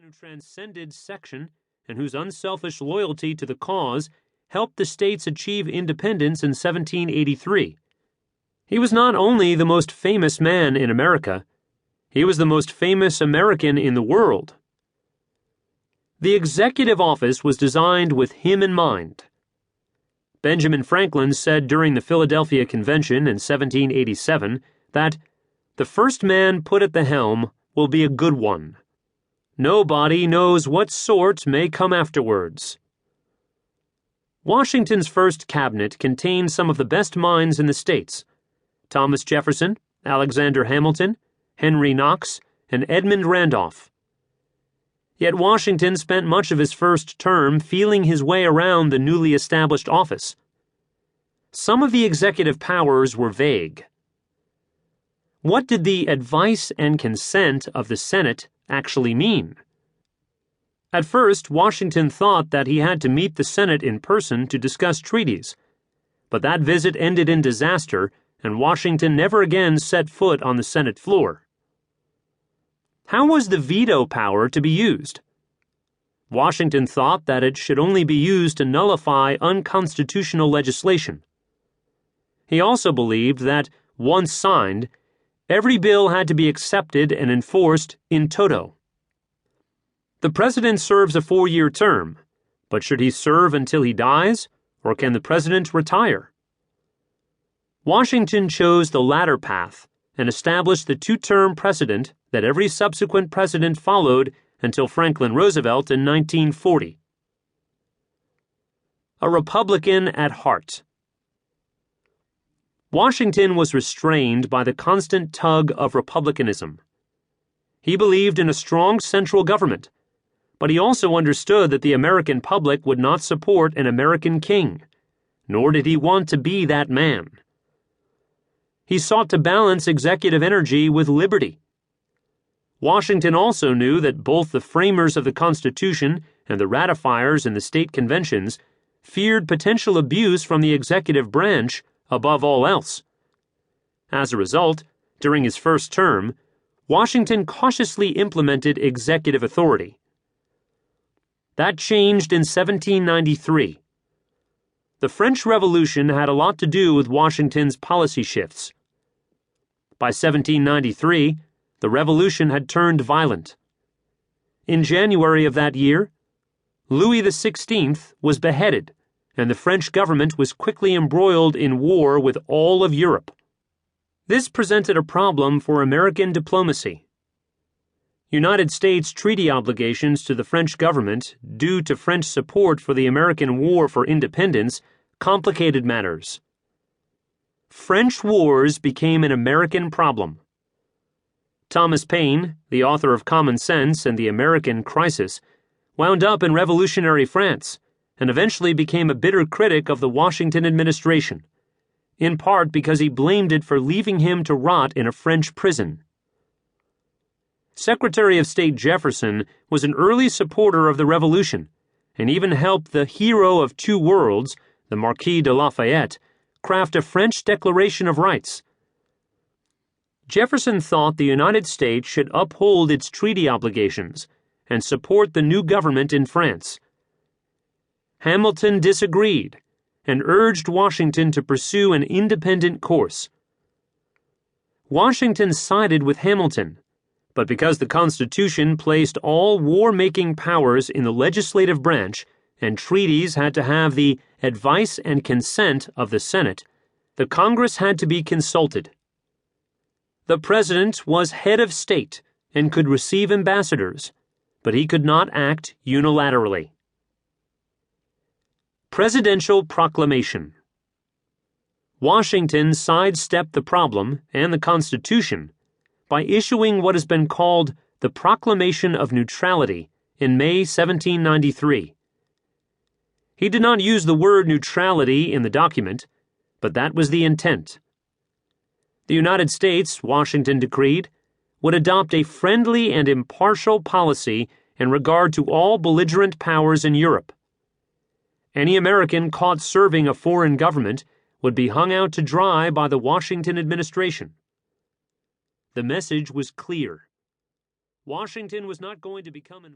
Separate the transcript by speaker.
Speaker 1: who transcended section and whose unselfish loyalty to the cause helped the states achieve independence in 1783. He was not only the most famous man in America, he was the most famous American in the world. The executive office was designed with him in mind. Benjamin Franklin said during the Philadelphia Convention in 1787 that the first man put at the helm will be a good one. Nobody knows what sort may come afterwards. Washington's first cabinet contained some of the best minds in the states: Thomas Jefferson, Alexander Hamilton, Henry Knox, and Edmund Randolph. Yet Washington spent much of his first term feeling his way around the newly established office. Some of the executive powers were vague. What did the advice and consent of the Senate actually mean? At first, Washington thought that he had to meet the Senate in person to discuss treaties, but that visit ended in disaster, and Washington never again set foot on the Senate floor. How was the veto power to be used? Washington thought that it should only be used to nullify unconstitutional legislation. He also believed that, once signed, every bill had to be accepted and enforced in toto. The president serves a 4-year term, but should he serve until he dies, or can the president retire? Washington chose the latter path and established the 2-term precedent that every subsequent president followed until Franklin Roosevelt in 1940. A Republican at heart. Washington was restrained by the constant tug of republicanism. He believed in a strong central government, but he also understood that the American public would not support an American king, nor did he want to be that man. He sought to balance executive energy with liberty. Washington also knew that both the framers of the Constitution and the ratifiers in the state conventions feared potential abuse from the executive branch above all else. As a result, during his first term, Washington cautiously implemented executive authority. That changed in 1793. The French Revolution had a lot to do with Washington's policy shifts. By 1793, the revolution had turned violent. In January of that year, Louis XVI was beheaded, and the French government was quickly embroiled in war with all of Europe. This presented a problem for American diplomacy. United States treaty obligations to the French government, due to French support for the American War for Independence, complicated matters. French wars became an American problem. Thomas Paine, the author of Common Sense and the American Crisis, wound up in revolutionary France and eventually became a bitter critic of the Washington administration, in part because he blamed it for leaving him to rot in a French prison. Secretary of State Jefferson was an early supporter of the Revolution and even helped the hero of two worlds, the Marquis de Lafayette, craft a French Declaration of Rights. Jefferson thought the United States should uphold its treaty obligations and support the new government in France. Hamilton disagreed and urged Washington to pursue an independent course. Washington sided with Hamilton, but because the Constitution placed all war-making powers in the legislative branch and treaties had to have the advice and consent of the Senate, the Congress had to be consulted. The President was head of state and could receive ambassadors, but he could not act unilaterally. Presidential Proclamation. Washington sidestepped the problem and the Constitution by issuing what has been called the Proclamation of Neutrality in May 1793. He did not use the word neutrality in the document, but that was the intent. The United States, Washington decreed, would adopt a friendly and impartial policy in regard to all belligerent powers in Europe. Any American caught serving a foreign government would be hung out to dry by the Washington administration. The message was clear. Washington was not going to become involved.